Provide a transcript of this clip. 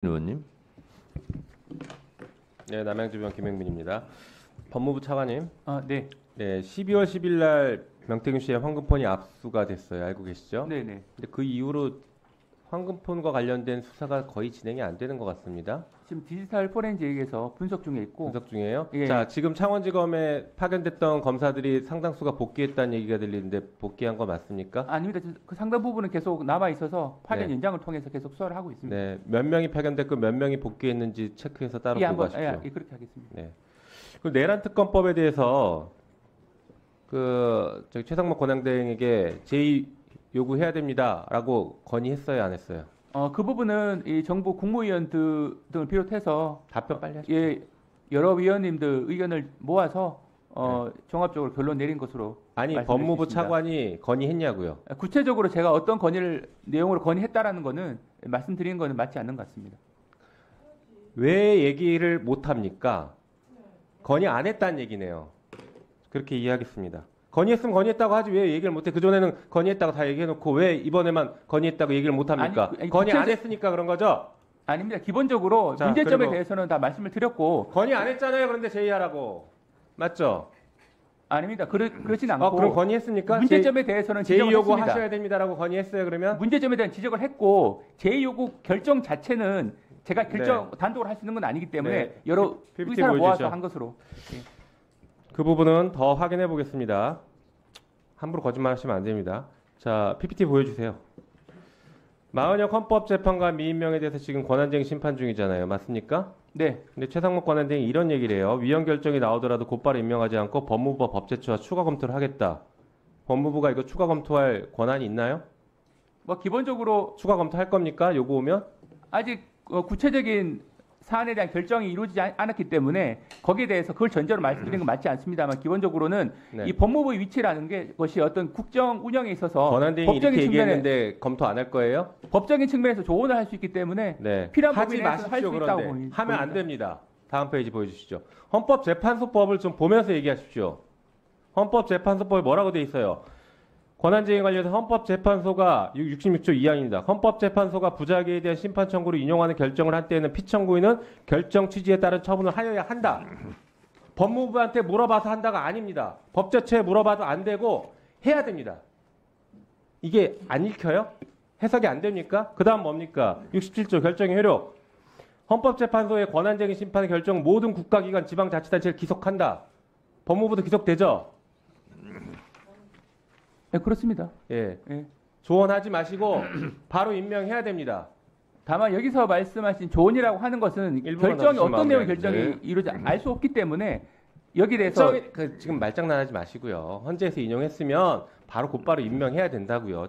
의원님. 네, 남양주병 김행민입니다. 법무부 차관님. 네. 네, 12월 10일 날 명태균 씨의 황금폰이 압수가 됐어요. 알고 계시죠? 네네. 근데 그 이후로 황금폰과 관련된 수사가 거의 진행이 안 되는 것 같습니다. 지금 디지털 포렌식에서 분석 중에 있고. 분석 중이에요. 예. 자, 지금 창원지검에 파견됐던 검사들이 상당수가 복귀했다는 얘기가 들리는데 복귀한 거 맞습니까? 아닙니다. 그 상당 부분은 계속 남아 있어서 파견 네. 연장을 통해서 계속 수사를 하고 있습니다. 네, 몇 명이 파견됐고 몇 명이 복귀했는지 체크해서 따로 예, 보고하십시오. 예, 그렇게 하겠습니다. 네. 그 내란 특검법에 대해서 저기 최상목 권한대행에게 제의 요구해야 됩니다라고 건의했어요, 안 했어요? 그 부분은 이 정부 국무위원 등을 비롯해서 답변 빨리 하십시오. 예, 여러 위원님들 의견을 모아서 종합적으로 결론 내린 것으로 아니, 말씀드릴 법무부 수 있습니다. 차관이 건의했냐고요? 구체적으로 제가 어떤 내용으로 건의했다라는 거는 말씀드리는 거는 맞지 않는 것 같습니다. 왜 얘기를 못 합니까? 건의 안 했다는 얘기네요. 그렇게 이해하겠습니다. 건의했으면 건의했다고 하지 왜 얘기를 못해? 그전에는 건의했다고 다 얘기해놓고 왜 이번에만 건의했다고 얘기를 못합니까? 아니, 건의 안 했으니까 그런 거죠? 아닙니다. 기본적으로 자, 문제점에 그리고 대해서는 다 말씀을 드렸고. 건의 안 했잖아요. 그런데 제의하라고. 맞죠? 아닙니다. 그렇진 않고. 그럼 건의했습니까? 문제점에 대해서는 제의 지적을 요구 했습니다. 하셔야 됩니다라고 건의했어요. 그러면? 문제점에 대한 지적을 했고 제의 요구 결정 자체는 제가 결정 네. 단독으로 할 수 있는 건 아니기 때문에 네. 여러 PPT 의사를 모아서 보여주시죠. 한 것으로. 그 부분은 더 확인해 보겠습니다. 함부로 거짓말하시면 안 됩니다. 자, PPT 보여주세요. 마은혁 헌법재판관 미임명에 대해서 지금 권한쟁의 심판 중이잖아요. 맞습니까? 네. 근데 최상목 권한대행이 이런 얘기를 해요. 위헌 결정이 나오더라도 곧바로 임명하지 않고 법무부와 법제처와 추가 검토를 하겠다. 법무부가 이거 추가 검토할 권한이 있나요? 뭐 기본적으로 추가 검토할 겁니까? 요거 오면? 아직 구체적인 사안에 대한 결정이 이루어지지 않았기 때문에 거기에 대해서 그걸 전제로 말씀드리는 건 맞지 않습니다만 기본적으로는 네. 이 법무부의 위치라는 것이 어떤 국정 운영에 있어서 권한대행이 이렇게 법적인 측면에 얘기했는데 검토 안 할 거예요? 법적인 측면에서 조언을 할 수 있기 때문에 네. 필요한 하지 부분에 대해서 할 마십시오. 수 있다고 그런데 봅니다. 하면 안 됩니다. 다음 페이지 보여주시죠. 헌법재판소법을 좀 보면서 얘기하십시오. 헌법재판소법에 뭐라고 돼 있어요? 권한쟁의 관련해서 헌법재판소가 66조 2항입니다. 헌법재판소가 부작위에 대한 심판 청구를 인용하는 결정을 한 때에는 피청구인은 결정 취지에 따른 처분을 하여야 한다. 법무부한테 물어봐서 한다가 아닙니다. 법제처에 물어봐도 안 되고 해야 됩니다. 이게 안 읽혀요? 해석이 안 됩니까? 그 다음 뭡니까? 67조 결정의 효력. 헌법재판소의 권한쟁의 심판 결정 모든 국가기관 지방자치단체를 기속한다. 법무부도 기속되죠? 네, 그렇습니다. 예. 예. 조언하지 마시고 바로 임명해야 됩니다. 다만 여기서 말씀하신 조언이라고 하는 것은 일부러 결정이 넣으시면 어떤 내용의 마음에 결정이 이루어지 알 수 없기 때문에 여기에 대해서 지금 말장난하지 마시고요. 헌재에서 인용했으면 바로 곧바로 임명해야 된다고요.